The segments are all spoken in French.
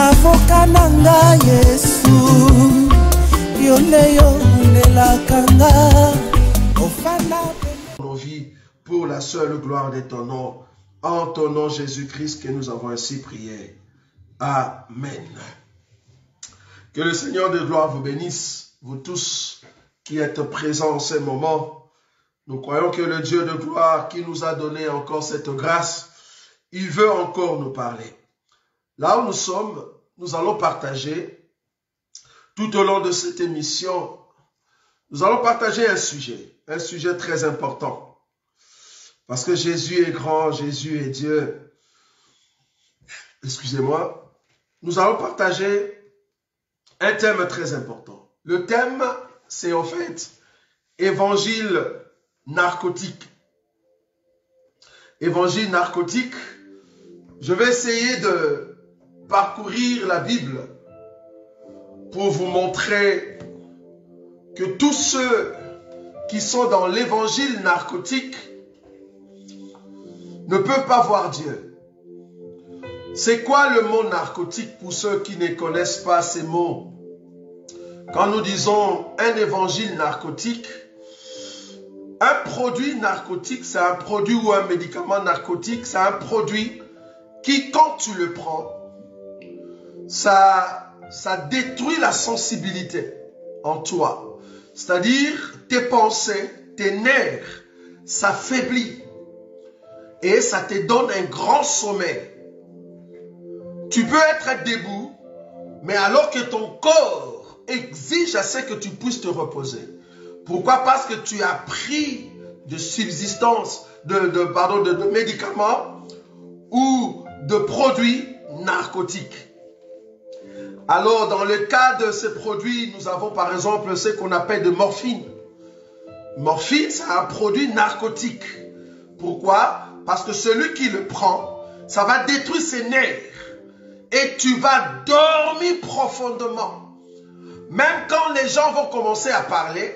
avoka nanga Yesu yoleyo nelakanga ofana nos vies pour la seule gloire de ton nom. En ton nom Jésus-Christ que nous avons ainsi prié. Amen. Que le Seigneur de gloire vous bénisse, vous tous qui êtes présents en ce moment. Nous croyons que le Dieu de gloire qui nous a donné encore cette grâce, il veut encore nous parler. Là où nous sommes, nous allons partager tout au long de cette émission, nous allons partager un sujet très important. Parce que Jésus est grand, Jésus est Dieu. Excusez-moi. Nous allons partager un thème très important. Le thème, c'est en fait évangile narcotique. Évangile narcotique. Je vais essayer de parcourir la Bible pour vous montrer que tous ceux qui sont dans l'évangile narcotique ne peuvent pas voir Dieu. C'est quoi le mot narcotique pour ceux qui ne connaissent pas ces mots? Quand nous disons un évangile narcotique, un produit narcotique, c'est un produit ou un médicament narcotique, c'est un produit qui, quand tu le prends, ça détruit la sensibilité en toi. C'est-à-dire tes pensées, tes nerfs s'affaiblissent. Et ça te donne un grand sommeil. Tu peux être debout, mais alors que ton corps exige à ce que tu puisses te reposer. Pourquoi? Parce que tu as pris de substances, de médicaments ou de produits narcotiques. Alors, dans le cas de ces produits, nous avons par exemple ce qu'on appelle de morphine. Morphine, c'est un produit narcotique. Pourquoi? Parce que celui qui le prend, ça va détruire ses nerfs. Et tu vas dormir profondément. Même quand les gens vont commencer à parler,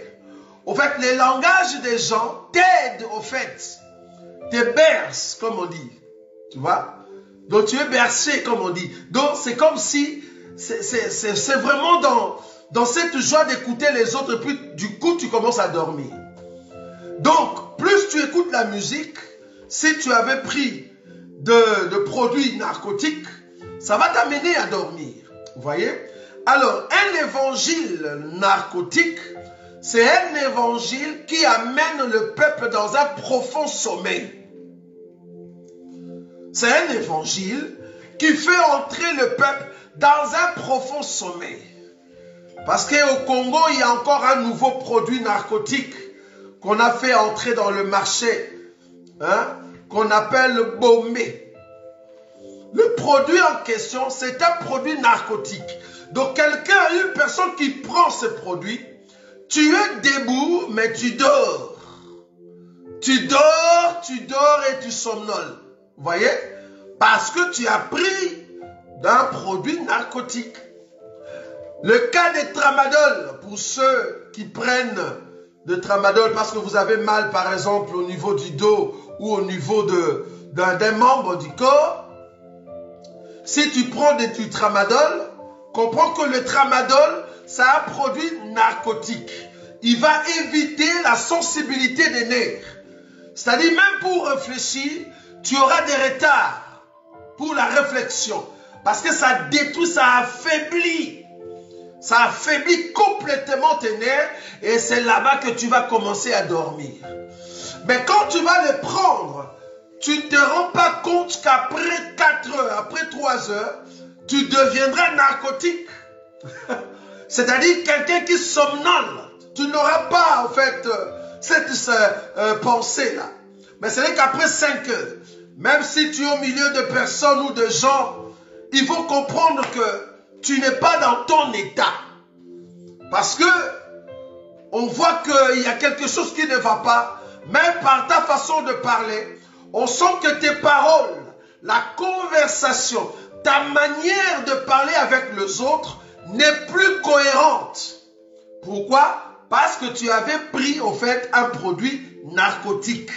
au fait, le langage des gens t'aide, au fait. Te berce, comme on dit. Tu vois? Donc tu es bercé, comme on dit. Donc c'est comme si, c'est vraiment dans cette joie d'écouter les autres, et puis du coup tu commences à dormir. Donc, plus tu écoutes la musique, si tu avais pris de produits narcotiques, ça va t'amener à dormir. Vous voyez? Alors, un évangile narcotique, c'est un évangile qui amène le peuple dans un profond sommeil. C'est un évangile qui fait entrer le peuple dans un profond sommeil. Parce qu'au Congo, il y a encore un nouveau produit narcotique qu'on a fait entrer dans le marché, qu'on appelle le Bomé. Le produit en question, c'est un produit narcotique. Donc quelqu'un, une personne qui prend ce produit, tu es debout, mais tu dors. Tu dors et tu somnoles. Vous voyez? Parce que tu as pris d'un produit narcotique. Le cas des tramadol, pour ceux qui prennent de tramadol parce que vous avez mal, par exemple, au niveau du dos ou au niveau d'un membre du corps, si tu prends du tramadol, comprends que le tramadol, c'est un produit narcotique. Il va éviter la sensibilité des nerfs. C'est-à-dire, même pour réfléchir, tu auras des retards pour la réflexion. Parce que ça détruit, ça affaiblit. Ça affaiblit complètement tes nerfs et c'est là-bas que tu vas commencer à dormir. Mais quand tu vas le prendre, tu ne te rends pas compte qu'après 4 heures, après 3 heures, tu deviendras narcotique. C'est-à-dire quelqu'un qui somnole. Tu n'auras pas en fait cette pensée-là. Mais c'est vrai qu'après 5 heures, même si tu es au milieu de personnes ou de gens, il faut comprendre que tu n'es pas dans ton état. Parce que on voit qu'il y a quelque chose qui ne va pas. Même par ta façon de parler, on sent que tes paroles, la conversation, ta manière de parler avec les autres n'est plus cohérente. Pourquoi? Parce que tu avais pris en fait un produit narcotique.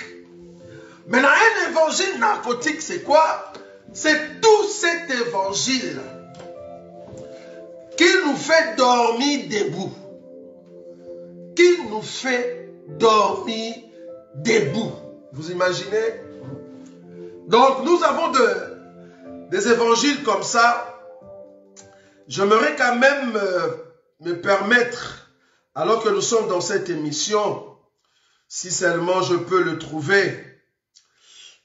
Maintenant, un évangile narcotique, c'est quoi? C'est tout cet évangile qui nous fait dormir debout. Qui nous fait dormir debout. Vous imaginez? Donc nous avons des évangiles comme ça. J'aimerais quand même me permettre, alors que nous sommes dans cette émission, si seulement je peux le trouver,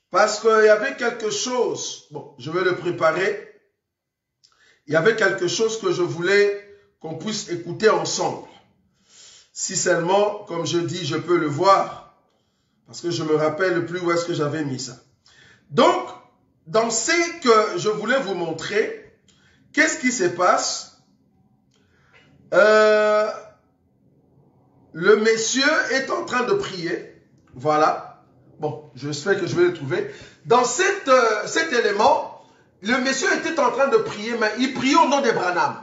parce qu'il y avait quelque chose, bon, je vais le préparer, il y avait quelque chose que je voulais qu'on puisse écouter ensemble. Si seulement, comme je dis, je peux le voir, parce que je me rappelle plus où est-ce que j'avais mis ça. Donc, dans ce que je voulais vous montrer, qu'est-ce qui se passe? Le monsieur est en train de prier. Voilà. Bon, j'espère que je vais le trouver. Dans cet élément, le monsieur était en train de prier, mais il priait au nom de Branham.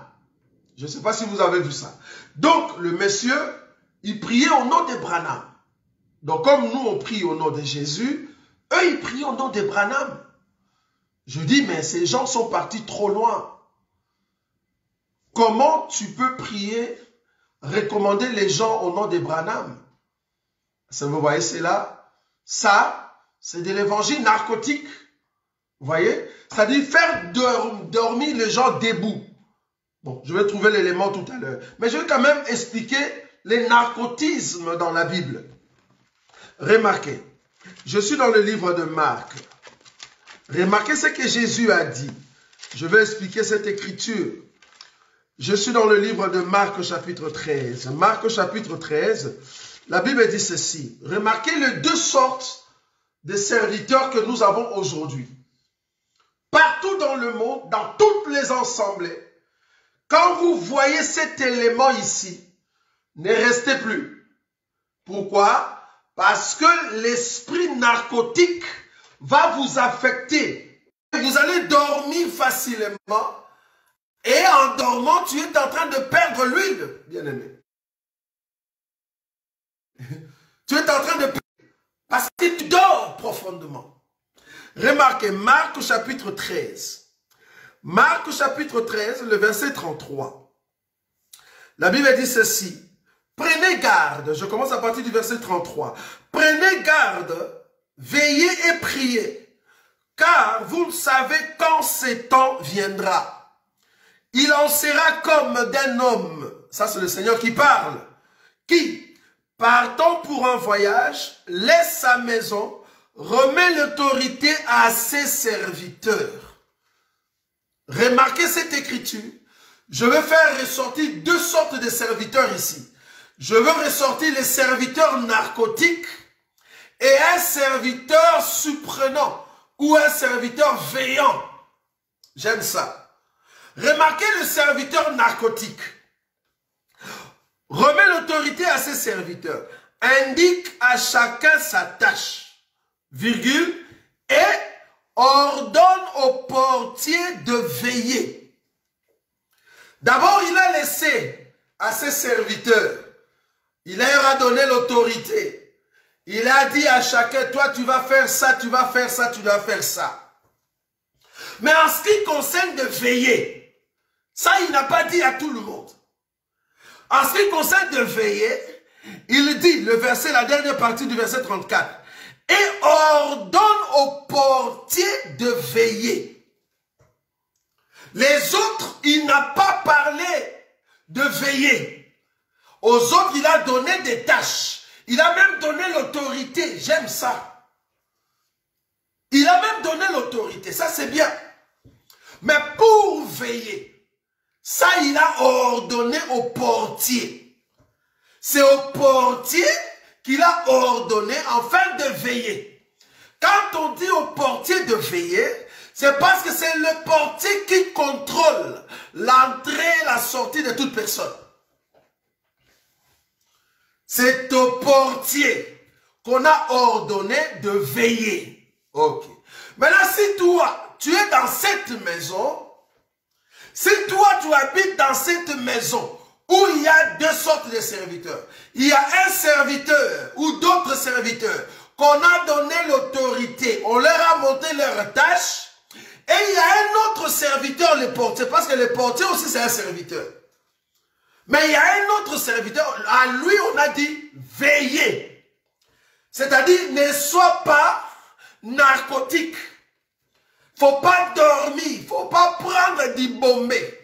Je ne sais pas si vous avez vu ça. Donc, le monsieur, il priait au nom de Branham. Donc, comme nous, on prie au nom de Jésus, eux, ils prient au nom de Branham. Je dis, mais ces gens sont partis trop loin. Comment tu peux prier, recommander les gens au nom de Branham? Ça, vous voyez, c'est là. Ça, c'est de l'évangile narcotique. Vous voyez? C'est-à-dire faire dormir les gens debout. Bon, je vais trouver l'élément tout à l'heure. Mais je vais quand même expliquer les narcotismes dans la Bible. Remarquez, je suis dans le livre de Marc. Remarquez ce que Jésus a dit. Je vais expliquer cette écriture. Je suis dans le livre de Marc chapitre 13. Marc chapitre 13, la Bible dit ceci. Remarquez les deux sortes de serviteurs que nous avons aujourd'hui. Partout dans le monde, dans toutes les assemblées, quand vous voyez cet élément ici, ne restez plus. Pourquoi? Parce que l'esprit narcotique va vous affecter. Vous allez dormir facilement et en dormant, tu es en train de perdre l'huile, bien-aimé. Tu es en train de perdre parce que tu dors profondément. Remarquez, Marc chapitre 13. Marc chapitre 13, le verset 33. La Bible dit ceci. Prenez garde, je commence à partir du verset 33. Prenez garde, veillez et priez, car vous ne savez quand ce temps viendra. Il en sera comme d'un homme, ça c'est le Seigneur qui parle, qui, partant pour un voyage, laisse sa maison, remet l'autorité à ses serviteurs. Remarquez cette écriture. Je vais faire ressortir deux sortes de serviteurs ici. Je veux ressortir les serviteurs narcotiques et un serviteur surprenant ou un serviteur veillant. J'aime ça. Remarquez le serviteur narcotique. Remet l'autorité à ses serviteurs. Indique à chacun sa tâche. Virgule. Et ordonne au portier de veiller. D'abord, il a laissé à ses serviteurs. Il leur a donné l'autorité. Il a dit à chacun, toi tu vas faire ça, tu vas faire ça, tu dois faire ça. Mais en ce qui concerne de veiller, ça il n'a pas dit à tout le monde. En ce qui concerne de veiller, il dit, le verset, la dernière partie du verset 34, et ordonne au portier de veiller. Les autres, il n'a pas parlé de veiller. Aux autres, il a donné des tâches. Il a même donné l'autorité. J'aime ça. Il a même donné l'autorité. Ça, c'est bien. Mais pour veiller, ça, il a ordonné au portier. C'est au portier qu'il a ordonné afin de veiller. Quand on dit au portier de veiller, c'est parce que c'est le portier qui contrôle l'entrée et la sortie de toute personne. C'est au portier qu'on a ordonné de veiller. Ok. Maintenant, si toi, tu es dans cette maison, si toi, tu habites dans cette maison où il y a deux sortes de serviteurs, il y a un serviteur ou d'autres serviteurs qu'on a donné l'autorité, on leur a monté leurs tâches, et il y a un autre serviteur, le portier, parce que le portier aussi c'est un serviteur. Mais il y a un autre serviteur, à lui on a dit veiller. C'est-à-dire ne sois pas narcotique. Faut pas dormir, faut pas prendre du bombé.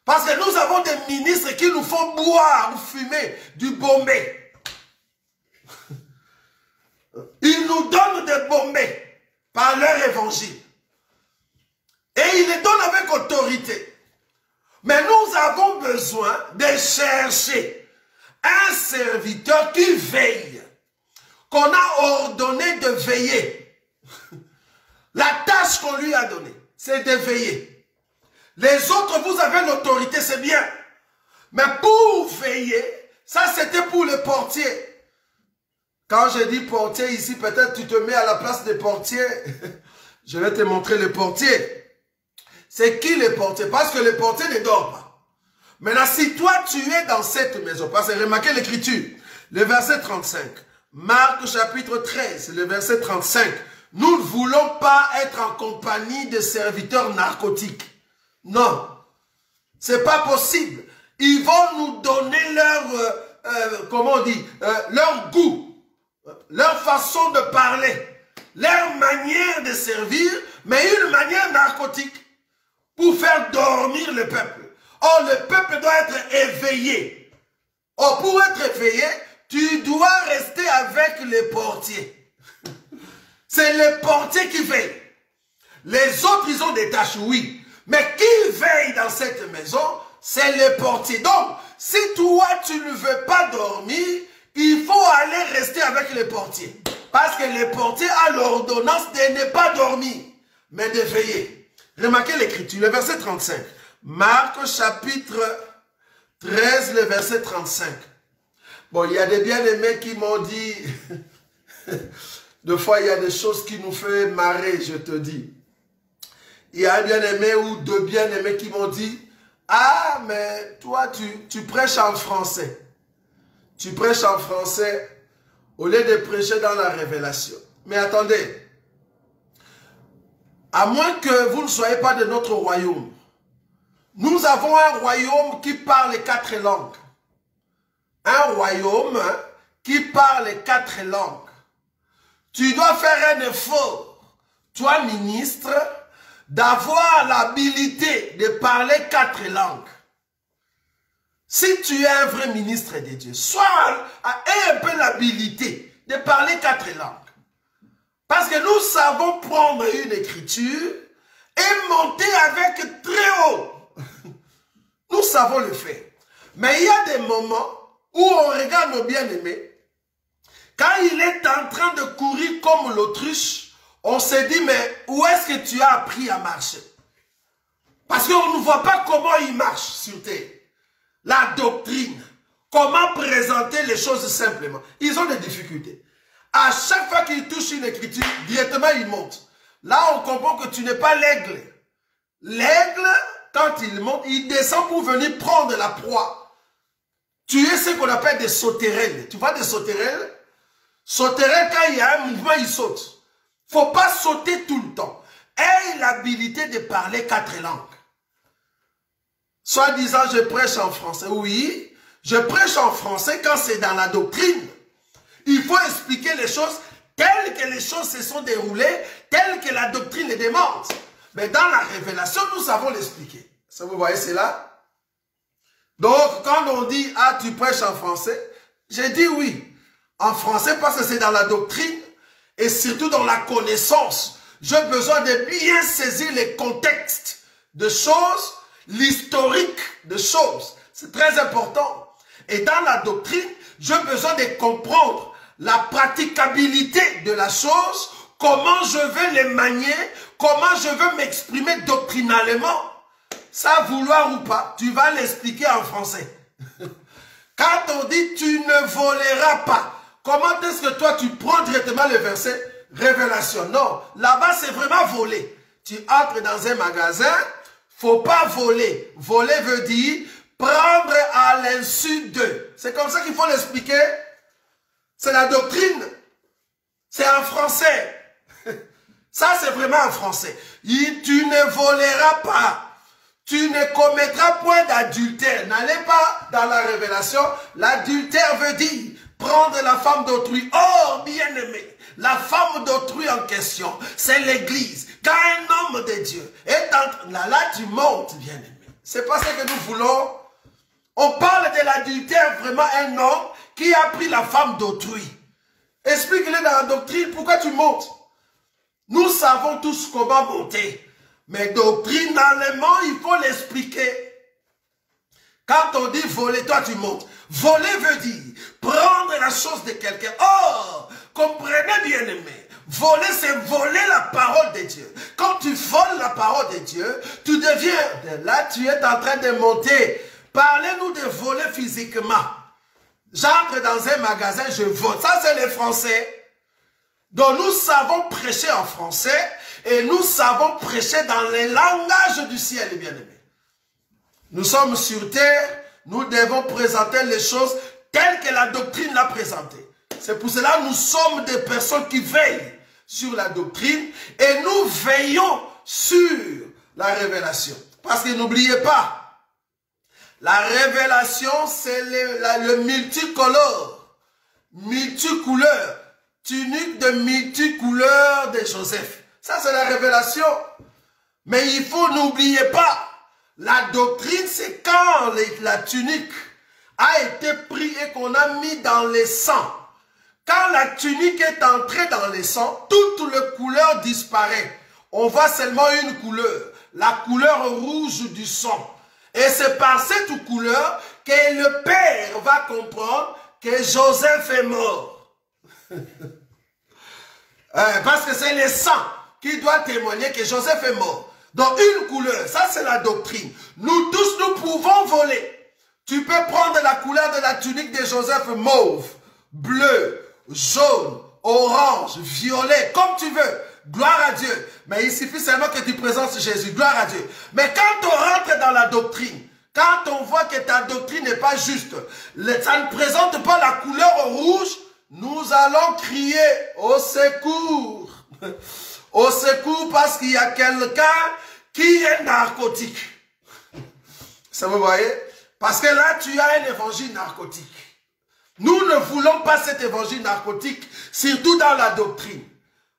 Parce que nous avons des ministres qui nous font boire ou fumer du bombé. Ils nous donnent des bombés par leur évangile. Et ils les donnent avec autorité. Mais nous avons besoin de chercher un serviteur qui veille, qu'on a ordonné de veiller. La tâche qu'on lui a donnée, c'est de veiller. Les autres, vous avez l'autorité, c'est bien. Mais pour veiller, ça c'était pour le portier. Quand je dis portier ici, peut-être tu te mets à la place des portiers. Je vais te montrer le portier. C'est qui le portier? Parce que le portier ne dort pas. Maintenant, si toi tu es dans cette maison, parce que remarquez l'écriture, le verset 35, Marc chapitre 13, le verset 35, nous ne voulons pas être en compagnie de serviteurs narcotiques. Non, c'est pas possible. Ils vont nous donner leur, comment on dit, leur goût, leur façon de parler, leur manière de servir, mais une manière narcotique pour faire dormir le peuple. Or, le peuple doit être éveillé. Or, pour être éveillé, tu dois rester avec les portiers. C'est le portier qui veille. Les autres, ils ont des tâches, oui. Mais qui veille dans cette maison, c'est le portier. Donc, si toi, tu ne veux pas dormir, il faut aller rester avec les portiers. Parce que le portier a l'ordonnance de ne pas dormir, mais de veiller. Remarquez l'écriture, le verset 35. Marc chapitre 13, le verset 35. Bon, il y a des bien-aimés qui m'ont dit, des fois il y a des choses qui nous font marrer, je te dis. Il y a un bien-aimé ou deux bien-aimés qui m'ont dit, ah, mais toi, tu prêches en français. Tu prêches en français au lieu de prêcher dans la révélation. Mais attendez, à moins que vous ne soyez pas de notre royaume, nous avons un royaume qui parle les 4 langues. Un royaume qui parle les 4 langues. Tu dois faire un effort, toi ministre, d'avoir l'habilité de parler 4 langues. Si tu es un vrai ministre de Dieu, aie un peu l'habilité de parler 4 langues. Parce que nous savons prendre une écriture et monter avec très haut. Nous savons le faire. Mais il y a des moments où on regarde nos bien-aimés. Quand il est en train de courir comme l'autruche, on se dit, mais où est-ce que tu as appris à marcher? Parce qu'on ne voit pas comment il marche sur terre. La doctrine, comment présenter les choses simplement. Ils ont des difficultés. À chaque fois qu'ils touchent une écriture, directement ils montent. Là, on comprend que tu n'es pas l'aigle. L'aigle, quand il monte, il descend pour venir prendre la proie. Tu es ce qu'on appelle des sauterelles. Tu vois des sauterelles? Sauterelles, quand il y a un mouvement, il saute. Il ne faut pas sauter tout le temps. Aie l'habilité de parler 4 langues. Soit disant, je prêche en français. Oui, je prêche en français quand c'est dans la doctrine. Il faut expliquer les choses telles que les choses se sont déroulées, telles que la doctrine les demande. Mais dans la révélation, nous savons l'expliquer. Ça, vous voyez cela? Donc, quand on dit, ah, tu prêches en français, j'ai dit oui. En français, parce que c'est dans la doctrine et surtout dans la connaissance. J'ai besoin de bien saisir les contextes de choses, l'historique de choses. C'est très important. Et dans la doctrine, j'ai besoin de comprendre la praticabilité de la chose, comment je vais les manier, comment je veux m'exprimer doctrinalement. Ça, vouloir ou pas, tu vas l'expliquer en français. Quand on dit tu ne voleras pas, comment est-ce que toi tu prends directement le verset révélation? Non, là-bas c'est vraiment voler. Tu entres dans un magasin, faut pas voler. Voler veut dire prendre à l'insu d'eux. C'est comme ça qu'il faut l'expliquer. C'est la doctrine. C'est en français. Ça c'est vraiment en français. Tu ne voleras pas. Tu ne commettras point d'adultère. N'allez pas dans la révélation. L'adultère veut dire prendre la femme d'autrui. Or, bien-aimé, la femme d'autrui en question, c'est l'église. Quand un homme de Dieu est en... Là, tu montes, bien-aimé. C'est pas ce que nous voulons. On parle de l'adultère, vraiment un homme qui a pris la femme d'autrui. Explique-le dans la doctrine, pourquoi tu montes? Nous savons tous comment monter. Mais doctrinalement, il faut l'expliquer. Quand on dit voler, toi tu montes. Voler veut dire prendre la chose de quelqu'un. Or, comprenez bien aimé, voler c'est voler la parole de Dieu. Quand tu voles la parole de Dieu, tu deviens, là tu es en train de monter. Parlez-nous de voler physiquement. J'entre dans un magasin, je vole. Ça c'est les Français. Donc nous savons prêcher en français et nous savons prêcher dans les langages du ciel, bien-aimés. Nous sommes sur terre, nous devons présenter les choses telles que la doctrine l'a présentée. C'est pour cela que nous sommes des personnes qui veillent sur la doctrine et nous veillons sur la révélation. Parce que n'oubliez pas, la révélation c'est le multicolore, multicouleur. Tunique de multicouleurs de Joseph. Ça, c'est la révélation. Mais il faut n'oublier pas, la doctrine, c'est quand la tunique a été prise et qu'on a mis dans les sangs. Quand la tunique est entrée dans les sangs, toute la couleur disparaît. On voit seulement une couleur, la couleur rouge du sang. Et c'est par cette couleur que le Père va comprendre que Joseph est mort. Parce que c'est le sang qui doit témoigner que Joseph est mort. Donc une couleur, ça c'est la doctrine. Nous tous, nous pouvons voler. Tu peux prendre la couleur de la tunique de Joseph mauve, bleu, jaune, orange, violet, comme tu veux. Gloire à Dieu. Mais il suffit seulement que tu présentes Jésus. Gloire à Dieu. Mais quand on rentre dans la doctrine, quand on voit que ta doctrine n'est pas juste, ça ne présente pas la couleur rouge, nous allons crier au secours. Au secours parce qu'il y a quelqu'un qui est narcotique. Ça vous voyez? Parce que là, tu as un évangile narcotique. Nous ne voulons pas cet évangile narcotique, surtout dans la doctrine.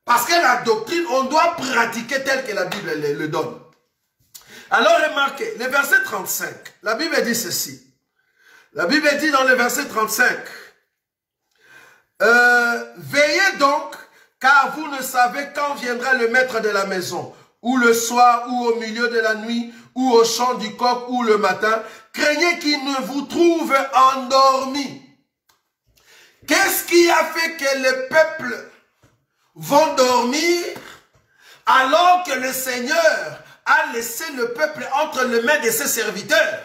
Parce que la doctrine, on doit pratiquer tel que la Bible le donne. Alors remarquez, le verset 35, la Bible dit ceci. La Bible dit dans le verset 35, veillez donc, car vous ne savez quand viendra le maître de la maison, ou le soir, ou au milieu de la nuit, ou au chant du coq, ou le matin. Craignez qu'il ne vous trouve endormis. Qu'est-ce qui a fait que le peuple vont dormir alors que le Seigneur a laissé le peuple entre les mains de ses serviteurs?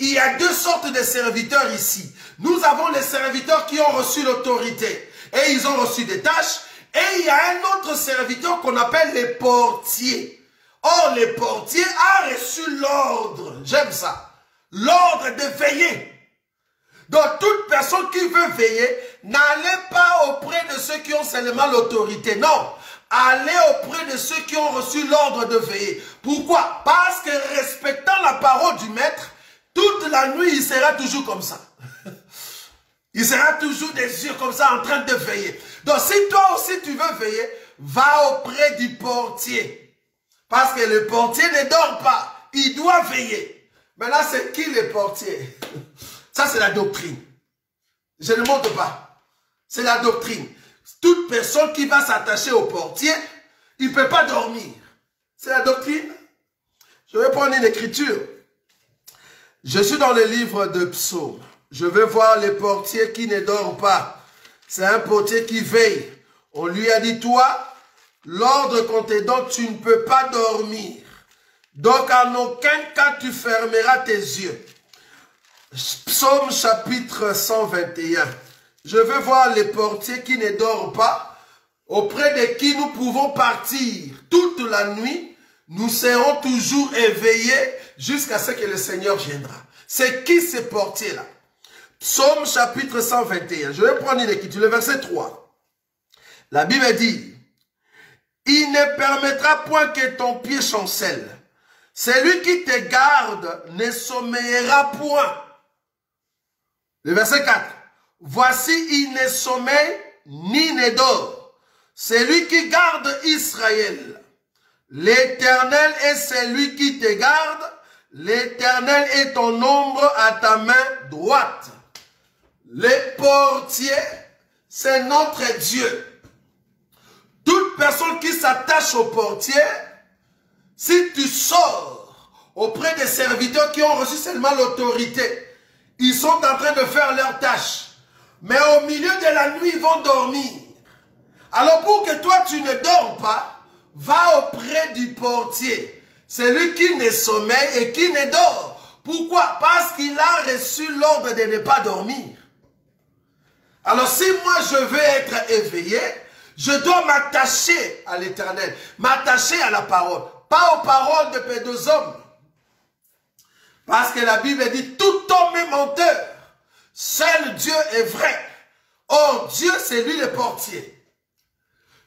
Il y a deux sortes de serviteurs ici. Nous avons les serviteurs qui ont reçu l'autorité et ils ont reçu des tâches. Et il y a un autre serviteur qu'on appelle les portiers. Or, les portiers ont reçu l'ordre, j'aime ça, l'ordre de veiller. Donc, toute personne qui veut veiller, n'allez pas auprès de ceux qui ont seulement l'autorité. Non, allez auprès de ceux qui ont reçu l'ordre de veiller. Pourquoi? Parce que respectant la parole du maître, toute la nuit, il sera toujours comme ça. Il sera toujours des yeux comme ça en train de veiller. Donc si toi aussi tu veux veiller, va auprès du portier. Parce que le portier ne dort pas. Il doit veiller. Mais là, c'est qui le portier? Ça, c'est la doctrine. Je ne montre pas. C'est la doctrine. Toute personne qui va s'attacher au portier, il ne peut pas dormir. C'est la doctrine. Je vais prendre une écriture. Je suis dans le livre de Psaume. Je veux voir les portiers qui ne dorment pas. C'est un portier qui veille. On lui a dit, toi, l'ordre qu'on te donne, tu ne peux pas dormir. Donc, en aucun cas, tu fermeras tes yeux. Psaume chapitre 121. Je veux voir les portiers qui ne dorment pas, auprès de qui nous pouvons partir toute la nuit. Nous serons toujours éveillés jusqu'à ce que le Seigneur viendra. C'est qui ces portiers-là? Psaume chapitre 121. Je vais prendre une écriture, le verset 3. La Bible dit, il ne permettra point que ton pied chancelle. celui qui te garde ne sommeillera point. Le verset 4. Voici, il ne sommeille ni ne dort. Celui qui garde Israël. L'Éternel est celui qui te garde. L'Éternel est ton ombre à ta main droite. Les portiers, c'est notre Dieu. Toute personne qui s'attache au portier, si tu sors auprès des serviteurs qui ont reçu seulement l'autorité, ils sont en train de faire leur tâche. Mais au milieu de la nuit, ils vont dormir. Alors pour que toi, tu ne dors pas, va auprès du portier. Celui qui ne sommeille et qui ne dort. Pourquoi? Parce qu'il a reçu l'ordre de ne pas dormir. Alors si moi je veux être éveillé, je dois m'attacher à l'Éternel, m'attacher à la parole, pas aux paroles de deux hommes. Parce que la Bible dit, tout homme est menteur, seul Dieu est vrai. Or Dieu c'est lui le portier.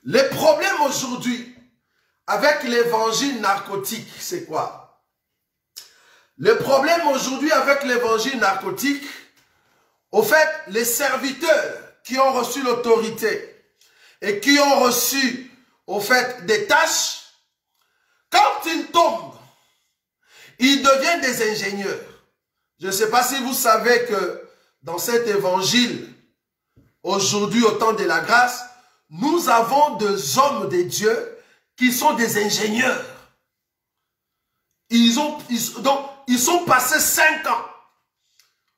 Le problème aujourd'hui avec l'évangile narcotique, c'est quoi? Le problème aujourd'hui avec l'évangile narcotique, au fait, les serviteurs qui ont reçu l'autorité et qui ont reçu, au fait, des tâches, quand ils tombent, ils deviennent des ingénieurs. Je ne sais pas si vous savez que dans cet évangile, aujourd'hui au temps de la grâce, nous avons des hommes de Dieu qui sont des ingénieurs. Ils sont passés 5 ans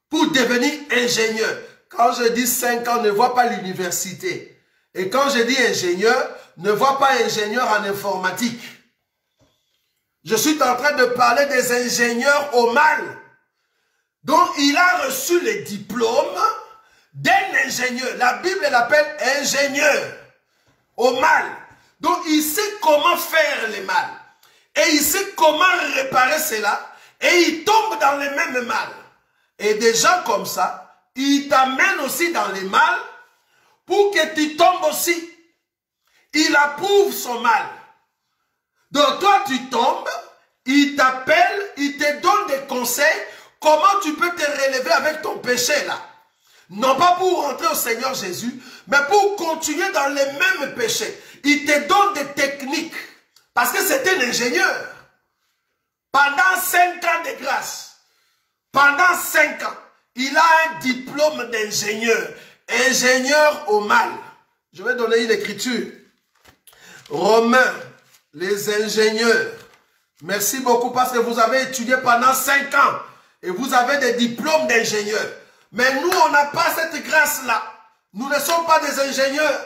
pour devenir ingénieurs. Quand je dis 5 ans, ne vois pas l'université. Et quand je dis ingénieur, ne vois pas ingénieur en informatique. Je suis en train de parler des ingénieurs au mal. Donc il a reçu les diplômes d'un ingénieur. La Bible l'appelle ingénieur au mal. Donc il sait comment faire le mal. Et il sait comment réparer cela. Et il tombe dans le même mal. Et des gens comme ça, ils t'amènent aussi dans le mal pour que tu tombes aussi. Il approuve son mal. Donc toi tu tombes, il t'appelle, il te donne des conseils. Comment tu peux te relever avec ton péché là? Non pas pour rentrer au Seigneur Jésus, mais pour continuer dans les mêmes péchés. Il te donne des techniques. Parce que c'est un ingénieur. Pendant 5 ans de grâce, pendant 5 ans, il a un diplôme d'ingénieur. Ingénieur au mal. Je vais donner une écriture. Romains, les ingénieurs. Merci beaucoup parce que vous avez étudié pendant 5 ans. Et vous avez des diplômes d'ingénieur. Mais nous, on n'a pas cette grâce-là. Nous ne sommes pas des ingénieurs.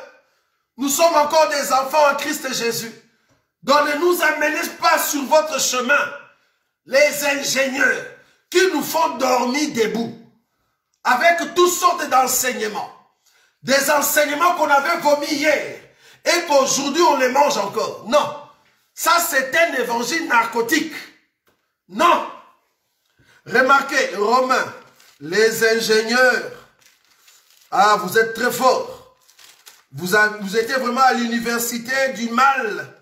Nous sommes encore des enfants en Christ Jésus. Donc ne nous amenez pas sur votre chemin. Les ingénieurs qui nous font dormir debout. Avec toutes sortes d'enseignements. Des enseignements qu'on avait vomis hier. Et qu'aujourd'hui on les mange encore. Non. Ça c'est un évangile narcotique. Non. Remarquez, Romains, les ingénieurs. Ah, vous êtes très forts. Vous étiez vraiment à l'université du mal.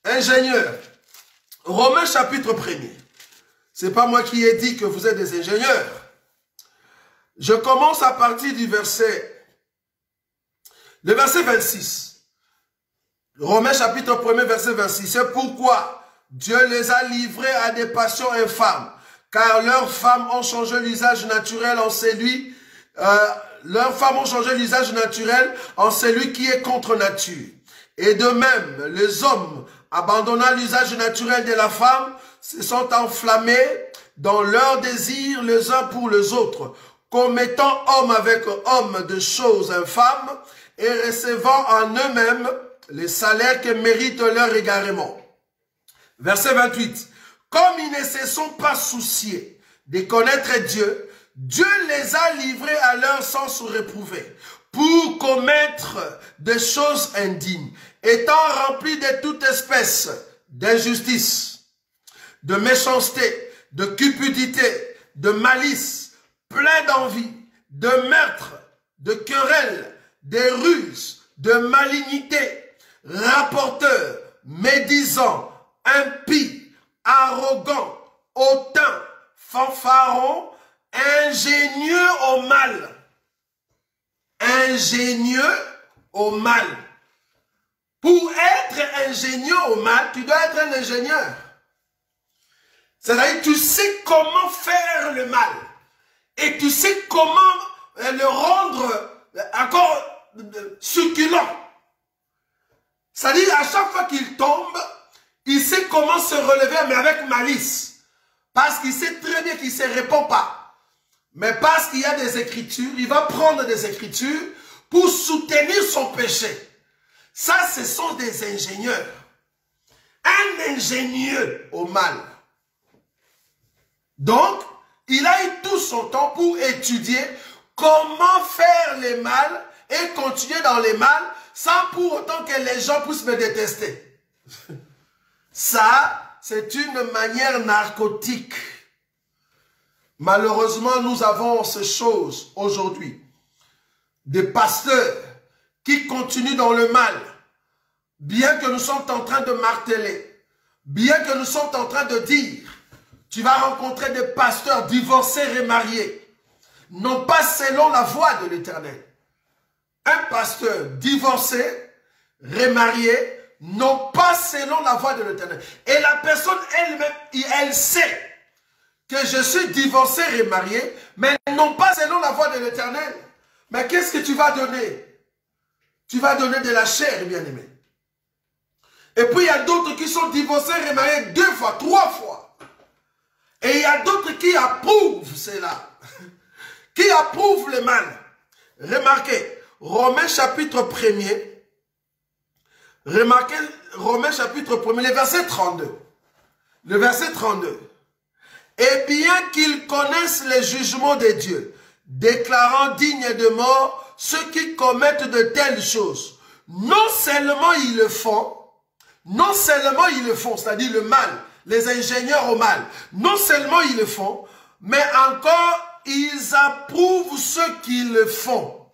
Ingénieurs. Romains chapitre 1er. C'est pas moi qui ai dit que vous êtes des ingénieurs. Je commence à partir du verset 26. Romains chapitre 1er verset 26. C'est pourquoi Dieu les a livrés à des passions infâmes. Car leurs femmes ont changé l'usage naturel en celui... leurs femmes ont changé l'usage naturel en celui qui est contre nature. Et de même, les hommes, abandonnant l'usage naturel de la femme, se sont enflammés dans leurs désirs les uns pour les autres, commettant homme avec homme de choses infâmes et recevant en eux-mêmes les salaires que méritent leur égarement. Verset 28. Comme ils ne se sont pas souciés de connaître Dieu, Dieu les a livrés à leur sens réprouvé pour commettre des choses indignes, étant remplis de toute espèce d'injustice, de méchanceté, de cupidité, de malice, plein d'envie, de meurtre, de querelles, de ruses, de malignité, rapporteurs, médisants, impies, arrogant, hautain, fanfaron, ingénieux au mal. Ingénieux au mal. Pour être ingénieux au mal, tu dois être un ingénieur. C'est-à-dire, tu sais comment faire le mal. Et tu sais comment le rendre encore succulent. C'est-à-dire, à chaque fois qu'il tombe, il sait comment se relever, mais avec malice. Parce qu'il sait très bien qu'il ne se répand pas. Mais parce qu'il y a des écritures, il va prendre des écritures pour soutenir son péché. Ça, ce sont des ingénieurs. Un ingénieux au mal. Donc, il a eu tout son temps pour étudier comment faire le mal et continuer dans le mal sans pour autant que les gens puissent me détester. Ça, c'est une manière narcotique. Malheureusement, nous avons ces choses aujourd'hui. Des pasteurs qui continuent dans le mal, bien que nous sommes en train de marteler, bien que nous sommes en train de dire, tu vas rencontrer des pasteurs divorcés, remariés, non pas selon la voie de l'Éternel. Un pasteur divorcé, remarié, non pas selon la voie de l'Éternel. Et la personne elle-même, elle sait que je suis divorcé, remarié, mais non pas selon la voie de l'Éternel. Mais qu'est-ce que tu vas donner? Tu vas donner de la chair, bien-aimé. Et puis il y a d'autres qui sont divorcés, remariés 2 fois, 3 fois. Et il y a d'autres qui approuvent cela. Qui approuvent le mal. Remarquez, Romains chapitre 1er. Remarquez, Romains chapitre 1er, le verset 32. Le verset 32. Et bien qu'ils connaissent les jugements de Dieu, déclarant dignes de mort ceux qui commettent de telles choses, non seulement ils le font, c'est-à-dire le mal, les ingénieurs au mal, non seulement ils le font, mais encore ils approuvent ceux qui le font.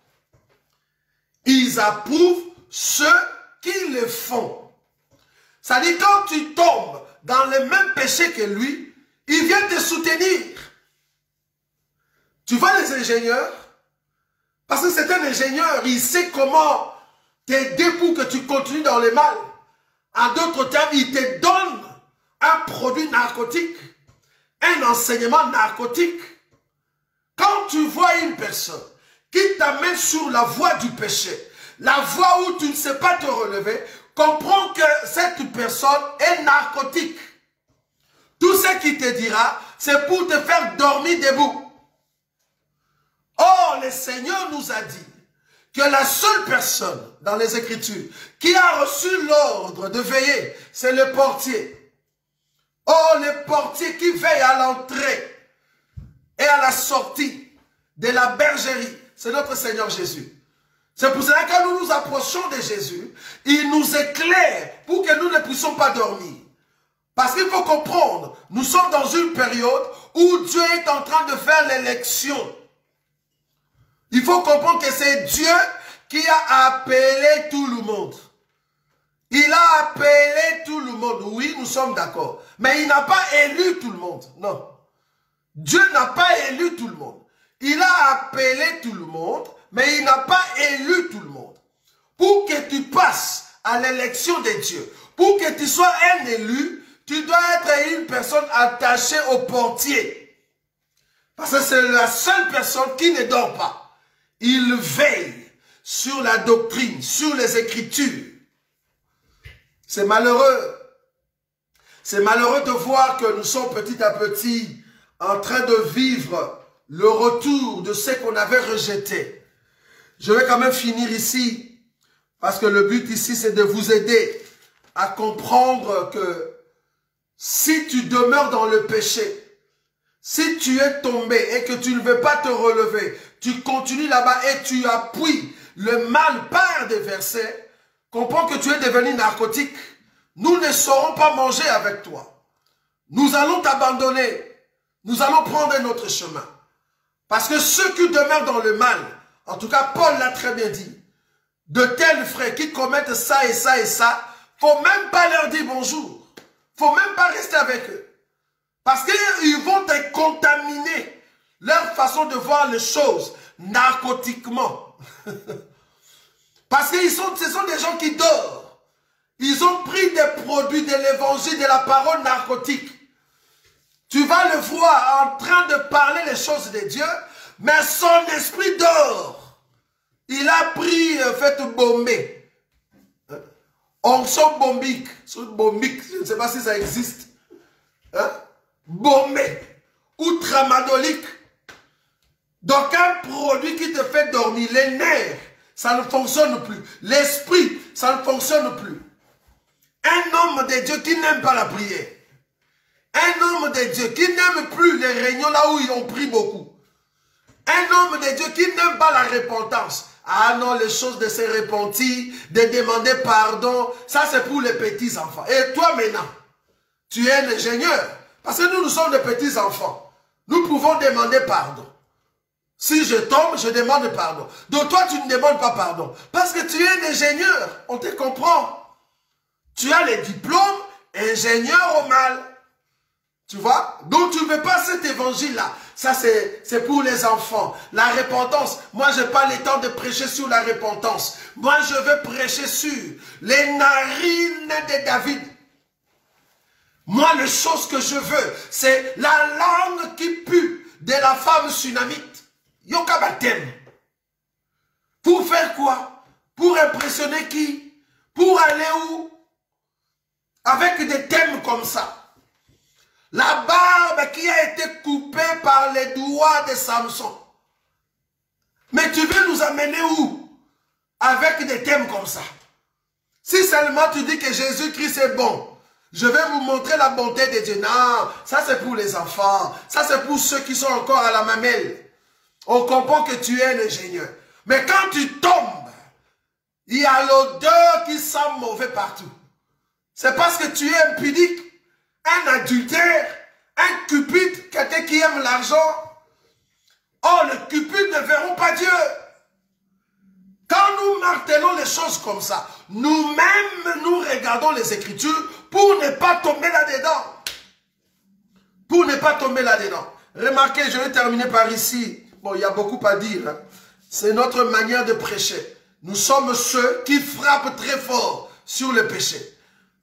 Ils approuvent ceux qui le font. C'est-à-dire quand tu tombes dans le même péché que lui, il vient te soutenir. Tu vois les ingénieurs? Parce que c'est un ingénieur, il sait comment t'aider pour que tu continues dans le mal. En d'autres termes, il te donne un produit narcotique, un enseignement narcotique. Quand tu vois une personne qui t'amène sur la voie du péché, la voie où tu ne sais pas te relever, comprends que cette personne est narcotique. Tout ce qu'il te dira, c'est pour te faire dormir debout. Or, le Seigneur nous a dit que la seule personne dans les Écritures qui a reçu l'ordre de veiller, c'est le portier. Or, le portier qui veille à l'entrée et à la sortie de la bergerie, c'est notre Seigneur Jésus. C'est pour cela que quand nous nous approchons de Jésus, il nous éclaire pour que nous ne puissions pas dormir. Parce qu'il faut comprendre, nous sommes dans une période où Dieu est en train de faire l'élection. Il faut comprendre que c'est Dieu qui a appelé tout le monde. Il a appelé tout le monde. Oui, nous sommes d'accord. Mais il n'a pas élu tout le monde. Non. Dieu n'a pas élu tout le monde. Il a appelé tout le monde, mais il n'a pas élu tout le monde. Pour que tu passes à l'élection de Dieu, pour que tu sois un élu, tu dois être une personne attachée au portier. Parce que c'est la seule personne qui ne dort pas. Il veille sur la doctrine, sur les Écritures. C'est malheureux. C'est malheureux de voir que nous sommes petit à petit en train de vivre le retour de ce qu'on avait rejeté. Je vais quand même finir ici, parce que le but ici, c'est de vous aider à comprendre que si tu demeures dans le péché, si tu es tombé et que tu ne veux pas te relever, tu continues là-bas et tu appuies le mal par des versets, comprends que tu es devenu narcotique. Nous ne saurons pas manger avec toi. Nous allons t'abandonner. Nous allons prendre notre chemin. Parce que ceux qui demeurent dans le mal, en tout cas Paul l'a très bien dit, de tels frères qui commettent ça et ça et ça, faut même pas leur dire bonjour. faut même pas rester avec eux. Parce qu'ils vont te contaminer leur façon de voir les choses narcotiquement. Parce que ce sont des gens qui dorment. Ils ont pris des produits de l'évangile, de la parole narcotique. Tu vas le voir en train de parler les choses de Dieu, mais son esprit dort. Il a pris, fait bomber. Onction bombique. Bombique, je ne sais pas si ça existe. Hein? Bombé. Ou tramadolique. Donc un produit qui te fait dormir. Les nerfs, ça ne fonctionne plus. L'esprit, ça ne fonctionne plus. Un homme de Dieu qui n'aime pas la prière. Un homme de Dieu qui n'aime plus les réunions là où ils ont pris beaucoup. Un homme de Dieu qui n'aime pas la repentance. Ah non, les choses de se repentir, de demander pardon, ça c'est pour les petits enfants. Et toi maintenant, tu es un ingénieur. Parce que nous sommes des petits enfants. Nous pouvons demander pardon. Si je tombe, je demande pardon. Donc toi, tu ne demandes pas pardon. Parce que tu es un ingénieur. On te comprend. Tu as les diplômes, ingénieur au mal. Tu vois? Donc tu ne veux pas cet évangile-là. Ça, c'est pour les enfants. La repentance. Moi, je n'ai pas le temps de prêcher sur la repentance. Moi, je veux prêcher sur les narines de David. Moi, les choses que je veux, c'est la langue qui pue de la femme sunamite. Yoka baptême. Pour faire quoi? Pour impressionner qui? Pour aller où? Avec des thèmes comme ça. La barbe qui a été coupée par les doigts de Samson. Mais tu veux nous amener où? Avec des thèmes comme ça. Si seulement tu dis que Jésus-Christ est bon, je vais vous montrer la bonté de Dieu. Non, ça c'est pour les enfants. Ça c'est pour ceux qui sont encore à la mamelle. On comprend que tu es un ingénieur. Mais quand tu tombes, il y a l'odeur qui sent mauvais partout. C'est parce que tu es impudique, un adultère, un cupide, quelqu'un qui aime l'argent. Oh, les cupides ne verront pas Dieu. Quand nous martelons les choses comme ça, nous-mêmes, nous regardons les Écritures pour ne pas tomber là-dedans. Pour ne pas tomber là-dedans. Remarquez, je vais terminer par ici. Bon, il y a beaucoup à dire. Hein. C'est notre manière de prêcher. Nous sommes ceux qui frappent très fort sur le péché.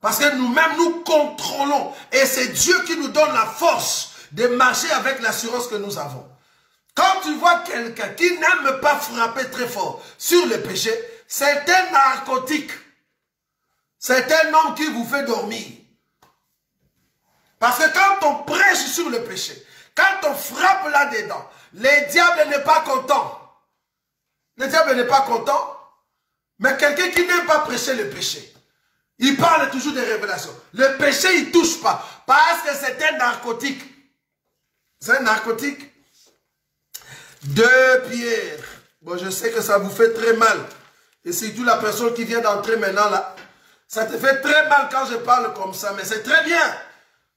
Parce que nous-mêmes, nous contrôlons. Et c'est Dieu qui nous donne la force de marcher avec l'assurance que nous avons. Quand tu vois quelqu'un qui n'aime pas frapper très fort sur le péché, c'est un narcotique. C'est un homme qui vous fait dormir. Parce que quand on prêche sur le péché, quand on frappe là-dedans, le diable n'est pas content. Le diable n'est pas content. Mais quelqu'un qui n'aime pas prêcher le péché, il parle toujours des révélations. Le péché, il ne touche pas. Parce que c'est un narcotique. C'est un narcotique. 2 Pierre. Bon, je sais que ça vous fait très mal. Et surtout la personne qui vient d'entrer maintenant là. Ça te fait très mal quand je parle comme ça. Mais c'est très bien.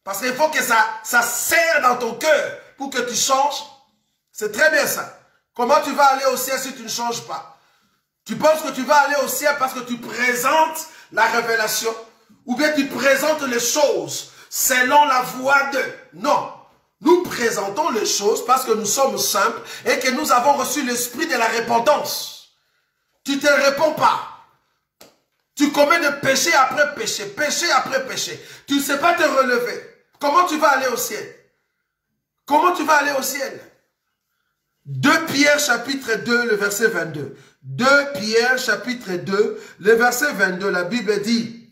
Parce qu'il faut que ça serre dans ton cœur pour que tu changes. C'est très bien ça. Comment tu vas aller au ciel si tu ne changes pas? Tu penses que tu vas aller au ciel parce que tu présentes la révélation? Ou bien tu présentes les choses selon la voie de... Non. Nous présentons les choses parce que nous sommes simples et que nous avons reçu l'esprit de la repentance. Tu ne te réponds pas. Tu commets de péché après péché, péché après péché. Tu ne sais pas te relever. Comment tu vas aller au ciel? Comment tu vas aller au ciel? 2 Pierre chapitre 2, le verset 22. 2 Pierre chapitre 2, le verset 22, la Bible dit,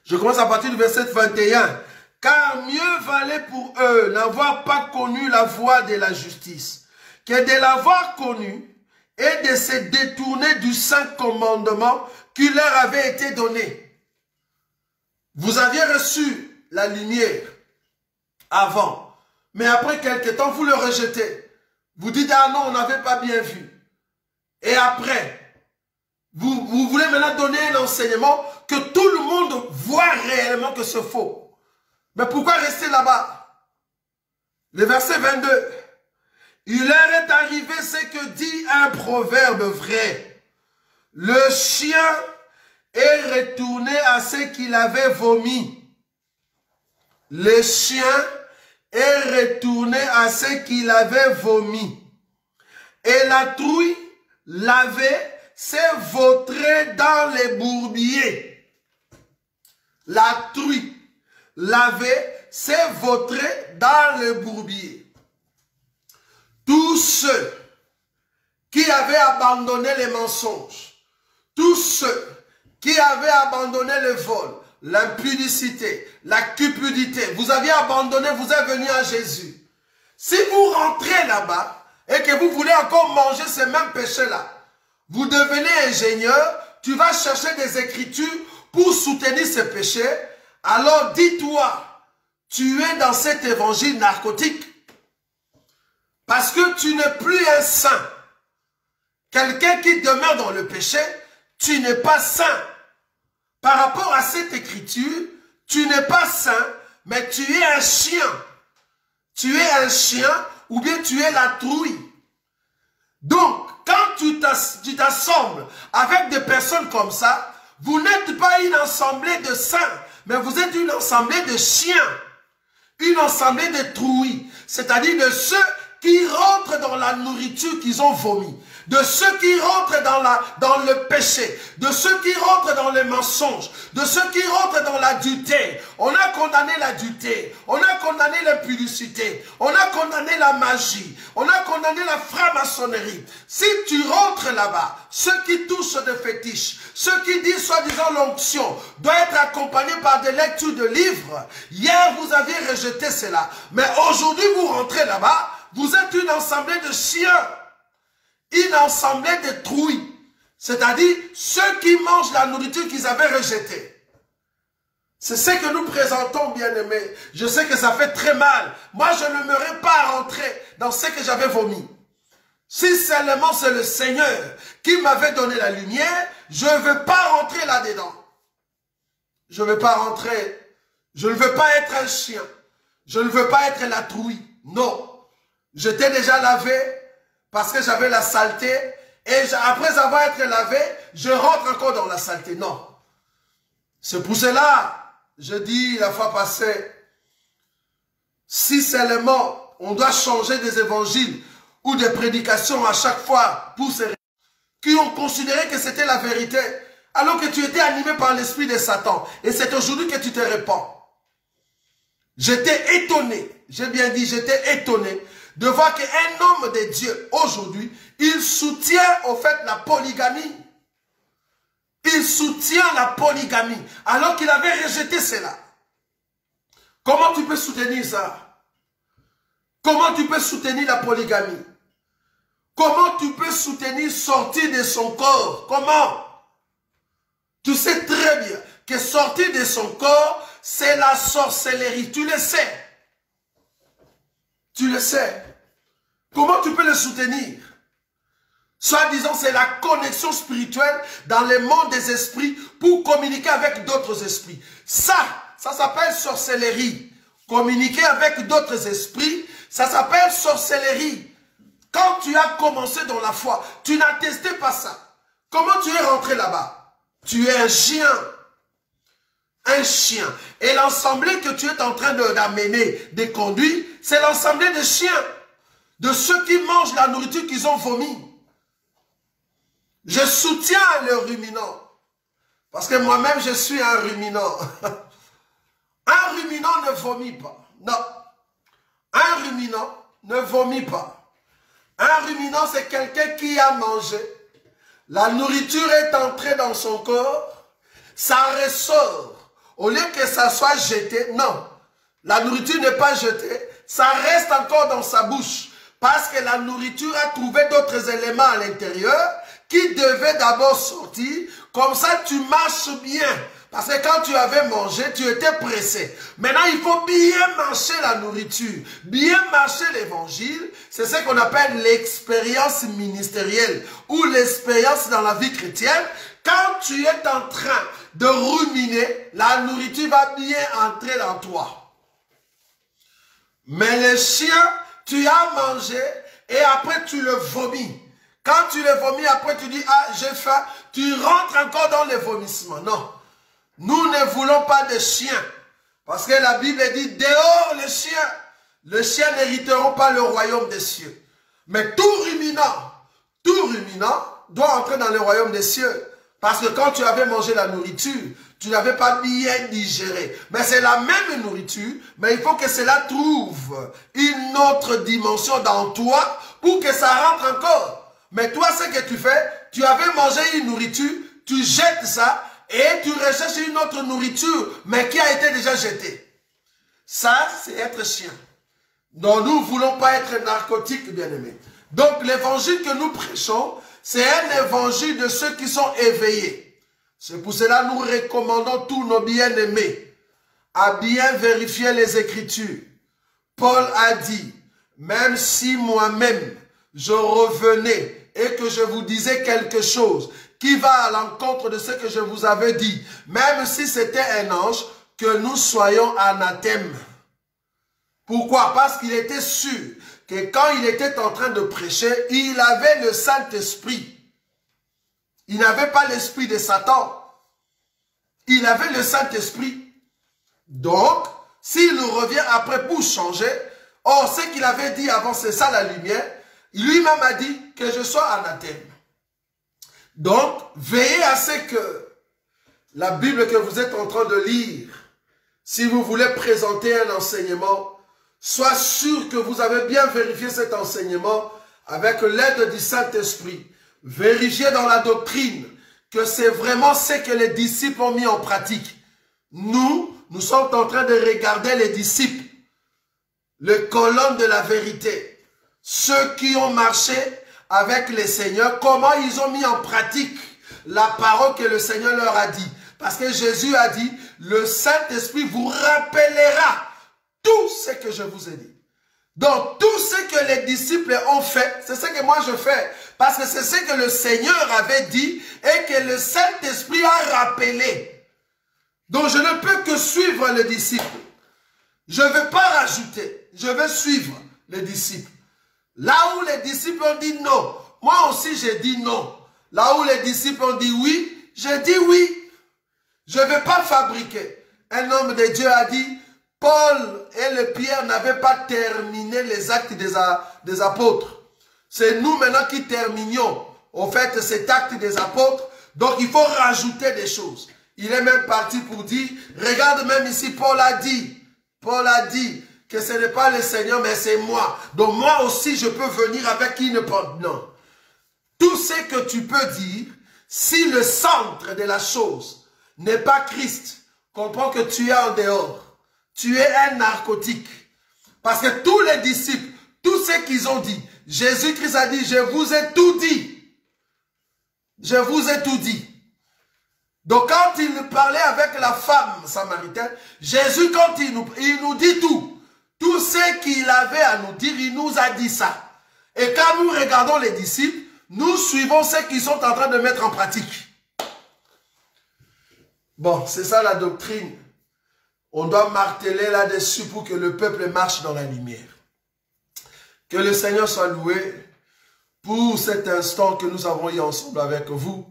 je commence à partir du verset 21, « Car mieux valait pour eux n'avoir pas connu la voie de la justice, que de l'avoir connue et de se détourner du saint commandement qui leur avait été donné. Vous aviez reçu la lumière avant, mais après quelque temps, vous le rejetez. Vous dites, ah non, on n'avait pas bien vu. Et après, vous voulez maintenant donner un enseignement que tout le monde voit réellement que c'est faux. Mais pourquoi rester là-bas? Le verset 22. Il leur est arrivé ce que dit un proverbe vrai. Le chien est retourné à ce qu'il avait vomi. le chien est retourné à ce qu'il avait vomi. Et la truie lavée s'est vautrée dans les bourbiers. La truie lavée s'est vautrée dans le bourbier. Tous ceux qui avaient abandonné les mensonges, tous ceux qui avaient abandonné le vol, l'impudicité, la cupidité, vous aviez abandonné, vous êtes venus à Jésus. Si vous rentrez là-bas et que vous voulez encore manger ces mêmes péchés-là, vous devenez ingénieur, tu vas chercher des écritures pour soutenir ces péchés, alors dis-toi, tu es dans cet évangile narcotique. Parce que tu n'es plus un saint. Quelqu'un qui demeure dans le péché, tu n'es pas saint. Par rapport à cette écriture, tu n'es pas saint, mais tu es un chien. Tu es un chien ou bien tu es la trouille. Donc, quand tu t'assembles avec des personnes comme ça, vous n'êtes pas une assemblée de saints, mais vous êtes une assemblée de chiens. Une assemblée de trouilles, c'est-à-dire de ceux qui rentrent dans la nourriture qu'ils ont vomi, de ceux qui rentrent dans le péché, de ceux qui rentrent dans les mensonges, de ceux qui rentrent dans l'adultère. On a condamné l'adultère, on a condamné l'impudicité, on a condamné la magie, on a condamné la franc-maçonnerie. Si tu rentres là-bas, ceux qui touchent des fétiches, ceux qui disent soi-disant l'onction doit être accompagné par des lectures de livres, hier vous aviez rejeté cela, mais aujourd'hui vous rentrez là-bas, vous êtes une assemblée de chiens, une assemblée de trouilles, c'est-à-dire ceux qui mangent la nourriture qu'ils avaient rejetée. C'est ce que nous présentons, bien-aimés. Je sais que ça fait très mal. Moi, je ne m'aurais pas rentré dans ce que j'avais vomi. Si seulement c'est le Seigneur qui m'avait donné la lumière, je ne veux pas rentrer là-dedans. Je ne veux pas rentrer. Je ne veux pas être un chien. Je ne veux pas être la trouille. Non. J'étais déjà lavé parce que j'avais la saleté. Et après avoir été lavé, je rentre encore dans la saleté. Non. C'est pour cela, je dis la fois passée, si seulement on doit changer des évangiles ou des prédications à chaque fois pour ces qui ont considéré que c'était la vérité, alors que tu étais animé par l'esprit de Satan. Et c'est aujourd'hui que tu te répands. J'étais étonné, j'ai bien dit, j'étais étonné de voir qu'un homme de Dieu, aujourd'hui, il soutient au fait la polygamie. Il soutient la polygamie, alors qu'il avait rejeté cela. Comment tu peux soutenir ça? Comment tu peux soutenir la polygamie? Comment tu peux soutenir sortir de son corps? Comment? Tu sais très bien que sortir de son corps, c'est la sorcellerie. Tu le sais. Tu le sais. Comment tu peux le soutenir? Soit disant, c'est la connexion spirituelle dans le monde des esprits pour communiquer avec d'autres esprits. Ça s'appelle sorcellerie. Communiquer avec d'autres esprits, ça s'appelle sorcellerie. Quand tu as commencé dans la foi, tu n'as testé pas ça. Comment tu es rentré là-bas? Tu es un chien. Un chien. Et l'assemblée que tu es en train d'amener, de conduire, c'est l'assemblée de chiens. De ceux qui mangent la nourriture qu'ils ont vomi. Je soutiens le ruminant. Parce que moi-même, je suis un ruminant. Un ruminant ne vomit pas. Non. Un ruminant ne vomit pas. Un ruminant, c'est quelqu'un qui a mangé. La nourriture est entrée dans son corps. Ça ressort. Au lieu que ça soit jeté, non. La nourriture n'est pas jetée. Ça reste encore dans sa bouche. Parce que la nourriture a trouvé d'autres éléments à l'intérieur qui devaient d'abord sortir. Comme ça, tu marches bien. Parce que quand tu avais mangé, tu étais pressé. Maintenant, il faut bien marcher la nourriture, bien marcher l'évangile. C'est ce qu'on appelle l'expérience ministérielle ou l'expérience dans la vie chrétienne. Quand tu es en train de ruminer, la nourriture va bien entrer dans toi. Mais les chiens, tu as mangé et après tu le vomis. Quand tu le vomis, après tu dis, ah, j'ai faim, tu rentres encore dans le vomissement. Non. Nous ne voulons pas de chiens. Parce que la Bible dit, dehors les chiens n'hériteront pas le royaume des cieux. Mais tout ruminant doit entrer dans le royaume des cieux. Parce que quand tu avais mangé la nourriture, tu n'avais pas bien digéré. Mais c'est la même nourriture, mais il faut que cela trouve une autre dimension dans toi pour que ça rentre encore. Mais toi, ce que tu fais, tu avais mangé une nourriture, tu jettes ça et tu recherches une autre nourriture, mais qui a été déjà jetée. Ça, c'est être chien. Donc, nous ne voulons pas être narcotiques, bien-aimés. Donc, l'évangile que nous prêchons, c'est un évangile de ceux qui sont éveillés. C'est pour cela que nous recommandons tous nos bien-aimés à bien vérifier les Écritures. Paul a dit, même si moi-même je revenais et que je vous disais quelque chose qui va à l'encontre de ce que je vous avais dit, même si c'était un ange, que nous soyons anathèmes. Pourquoi? Parce qu'il était sûr que quand il était en train de prêcher, il avait le Saint-Esprit. Il n'avait pas l'esprit de Satan. Il avait le Saint-Esprit. Donc, s'il revient après pour changer, or ce qu'il avait dit avant, c'est ça la lumière, lui-même a dit que je sois anathème. Donc, veillez à ce que la Bible que vous êtes en train de lire, si vous voulez présenter un enseignement, sois sûr que vous avez bien vérifié cet enseignement avec l'aide du Saint-Esprit. Vérifiez dans la doctrine que c'est vraiment ce que les disciples ont mis en pratique. Nous sommes en train de regarder les disciples, les colonnes de la vérité, ceux qui ont marché avec le Seigneur, comment ils ont mis en pratique la parole que le Seigneur leur a dit. Parce que Jésus a dit, le Saint-Esprit vous rappellera tout ce que je vous ai dit. Donc, tout ce que les disciples ont fait, c'est ce que moi je fais. Parce que c'est ce que le Seigneur avait dit et que le Saint-Esprit a rappelé. Donc, je ne peux que suivre le disciple. Je ne vais pas rajouter. Je vais suivre les disciples. Là où les disciples ont dit non, moi aussi j'ai dit non. Là où les disciples ont dit oui, j'ai dit oui. Je ne vais pas fabriquer. Un homme de Dieu a dit, Paul et le Pierre n'avaient pas terminé les actes des apôtres. C'est nous maintenant qui terminions, au fait, cet acte des apôtres. Donc, il faut rajouter des choses. Il est même parti pour dire, regarde même ici, Paul a dit que ce n'est pas le Seigneur, mais c'est moi. Donc, moi aussi, je peux venir avec une porte. Non. Tout ce que tu peux dire, si le centre de la chose n'est pas Christ, comprends que tu es en dehors. Tu es un narcotique. Parce que tous les disciples, tout ce qu'ils ont dit, Jésus-Christ a dit, je vous ai tout dit. Je vous ai tout dit. Donc quand il parlait avec la femme samaritaine, Jésus, quand il nous dit tout ce qu'il avait à nous dire, il nous a dit ça. Et quand nous regardons les disciples, nous suivons ce qu'ils sont en train de mettre en pratique. Bon, c'est ça la doctrine. On doit marteler là-dessus pour que le peuple marche dans la lumière. Que le Seigneur soit loué pour cet instant que nous avons eu ensemble avec vous.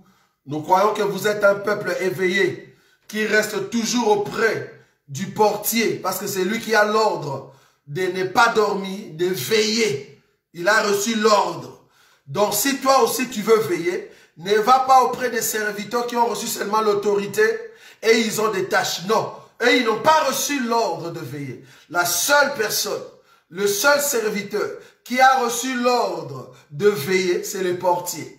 Nous croyons que vous êtes un peuple éveillé qui reste toujours auprès du portier parce que c'est lui qui a l'ordre de ne pas dormir, de veiller. Il a reçu l'ordre. Donc si toi aussi tu veux veiller, ne va pas auprès des serviteurs qui ont reçu seulement l'autorité et ils ont des tâches. Non. Et ils n'ont pas reçu l'ordre de veiller. La seule personne, le seul serviteur qui a reçu l'ordre de veiller, c'est le portier.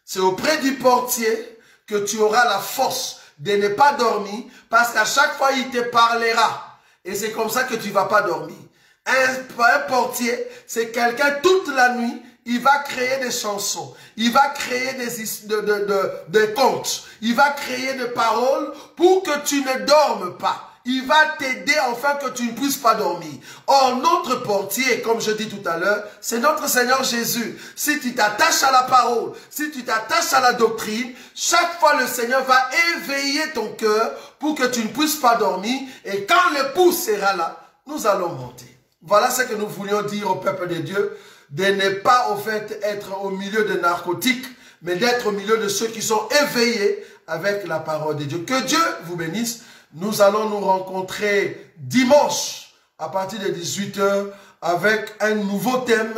C'est auprès du portier que tu auras la force de ne pas dormir parce qu'à chaque fois, il te parlera. Et c'est comme ça que tu ne vas pas dormir. Un portier, c'est quelqu'un toute la nuit, il va créer des chansons, il va créer des contes, il va créer des paroles pour que tu ne dormes pas. Il va t'aider afin que tu ne puisses pas dormir. Or, notre portier, comme je dis tout à l'heure, c'est notre Seigneur Jésus. Si tu t'attaches à la parole, si tu t'attaches à la doctrine, chaque fois le Seigneur va éveiller ton cœur pour que tu ne puisses pas dormir. Et quand l'époux sera là, nous allons monter. Voilà ce que nous voulions dire au peuple de Dieu, de ne pas au fait être au milieu des narcotiques, mais d'être au milieu de ceux qui sont éveillés avec la parole de Dieu. Que Dieu vous bénisse. nous allons nous rencontrer dimanche à partir de 18 h avec un nouveau thème,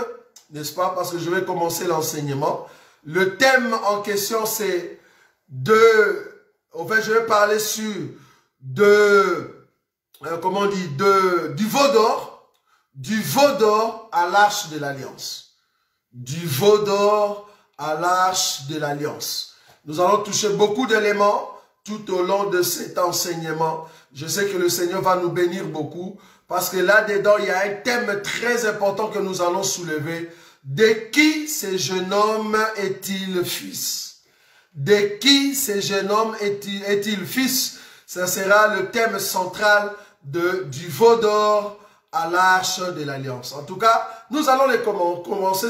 n'est-ce pas? Parce que je vais commencer l'enseignement. Le thème en question, c'est en fait, je vais parler sur comment on dit, du veau d'or à l'arche de l'alliance. Du veau d'or à l'arche de l'alliance. Nous allons toucher beaucoup d'éléments tout au long de cet enseignement. Je sais que le Seigneur va nous bénir beaucoup parce que là-dedans, il y a un thème très important que nous allons soulever. De qui ce jeune homme est-il fils? De qui ce jeune homme est-il fils? Ce sera le thème central du veau d'or à l'arche de l'alliance. En tout cas, nous allons commencer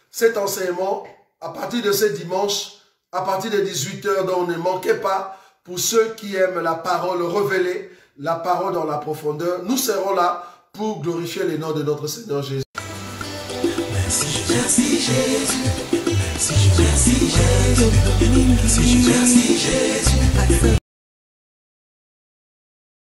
cet enseignement à partir de ce dimanche, à partir de 18 h, donc ne manquez pas, pour ceux qui aiment la parole révélée, la parole dans la profondeur. Nous serons là pour glorifier le nom de notre Seigneur Jésus. Merci Jésus, merci Jésus, merci Jésus.